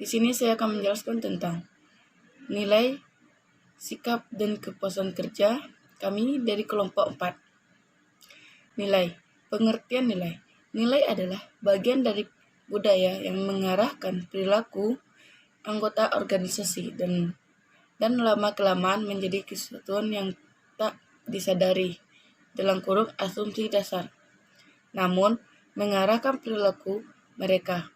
sini saya akan menjelaskan tentang nilai, sikap, dan kepuasan kerja kami dari kelompok 4. Nilai. Pengertian nilai. Nilai adalah bagian dari budaya yang mengarahkan perilaku anggota organisasi dan lama-kelamaan menjadi kesatuan yang tak disadari dalam kurung asumsi dasar, namun mengarahkan perilaku mereka.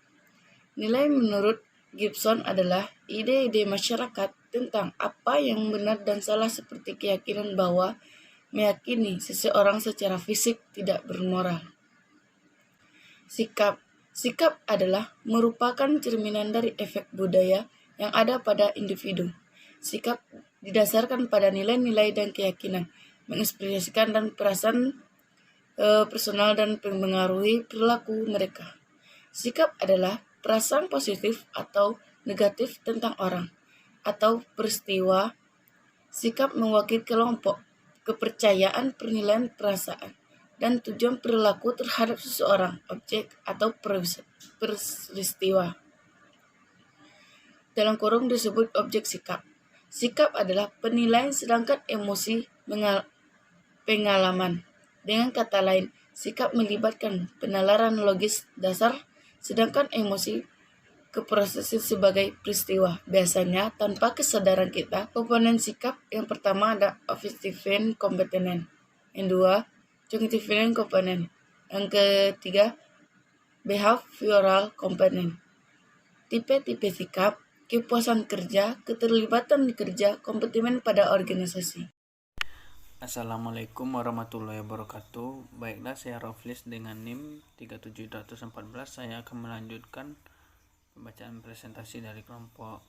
Nilai menurut Gibson adalah ide-ide masyarakat tentang apa yang benar dan salah, seperti keyakinan bahwa meyakini seseorang secara fisik tidak bermoral. Sikap. Sikap adalah merupakan cerminan dari efek budaya yang ada pada individu. Sikap didasarkan pada nilai-nilai dan keyakinan, mengekspresikan dan perasaan personal dan mempengaruhi perilaku mereka. Sikap adalah perasaan positif atau negatif tentang orang atau peristiwa. Sikap mewakili kelompok, kepercayaan, penilaian, perasaan, dan tujuan perilaku terhadap seseorang, objek, atau peristiwa. Dalam kurung disebut objek sikap. Sikap adalah penilaian, sedangkan emosi pengalaman. Dengan kata lain, sikap melibatkan penalaran logis dasar, sedangkan emosi keprosesi sebagai peristiwa. Biasanya tanpa kesadaran kita. Komponen sikap yang pertama ada affective component, yang kedua cognitive component, yang ketiga behavioral component. Tipe-tipe sikap: kepuasan kerja, keterlibatan kerja, komitmen pada organisasi. Assalamualaikum warahmatullahi wabarakatuh. Baiklah, saya Roflis dengan NIM 37114. Saya akan melanjutkan pembacaan presentasi dari kelompok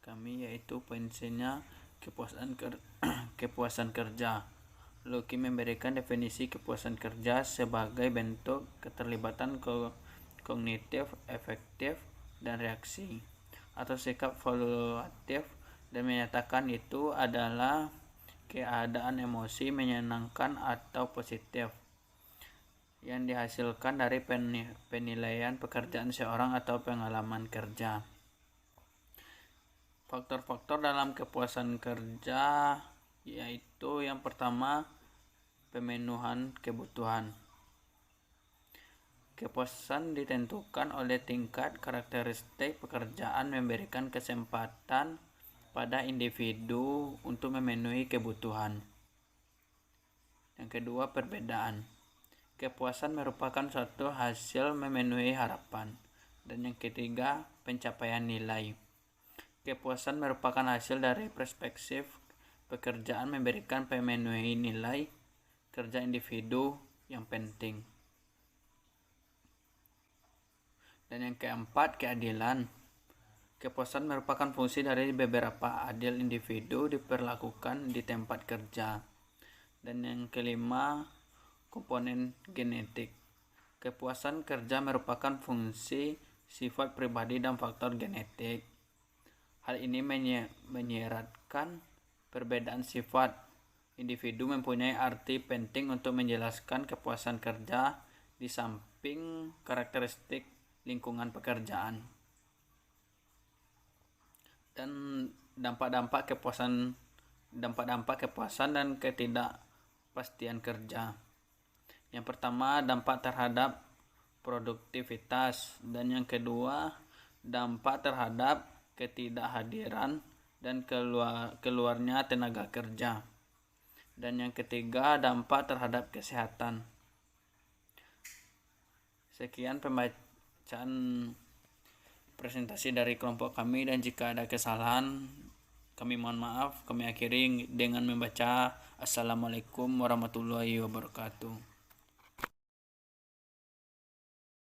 kami, yaitu poinnya kepuasan kerja. Lucky memberikan definisi kepuasan kerja sebagai bentuk keterlibatan kognitif, efektif, dan reaksi atau sikap valuatif, dan menyatakan itu adalah keadaan emosi menyenangkan atau positif yang dihasilkan dari penilaian pekerjaan seorang atau pengalaman kerja. Faktor-faktor dalam kepuasan kerja yaitu yang pertama, pemenuhan kebutuhan. Kepuasan ditentukan oleh tingkat karakteristik pekerjaan memberikan kesempatan pada individu untuk memenuhi kebutuhan. Yang kedua, perbedaan. Kepuasan merupakan suatu hasil memenuhi harapan. Dan yang ketiga, pencapaian nilai. Kepuasan merupakan hasil dari perspektif pekerjaan memberikan pemenuhi nilai kerja individu yang penting. Dan yang keempat, keadilan. Kepuasan merupakan fungsi dari beberapa adil individu diperlakukan di tempat kerja. Dan yang kelima, komponen genetik. Kepuasan kerja merupakan fungsi sifat pribadi dan faktor genetik. Hal ini menyeratkan perbedaan sifat individu mempunyai arti penting untuk menjelaskan kepuasan kerja di samping karakteristik lingkungan pekerjaan. Dan dampak-dampak kepuasan dan ketidakpastian kerja. Yang pertama, dampak terhadap produktivitas, dan yang kedua, dampak terhadap ketidakhadiran dan keluarnya tenaga kerja. Dan yang ketiga, dampak terhadap kesehatan. Sekian pembacaan presentasi dari kelompok kami, dan jika ada kesalahan kami mohon maaf. Kami akhiri dengan membaca Assalamualaikum warahmatullahi wabarakatuh.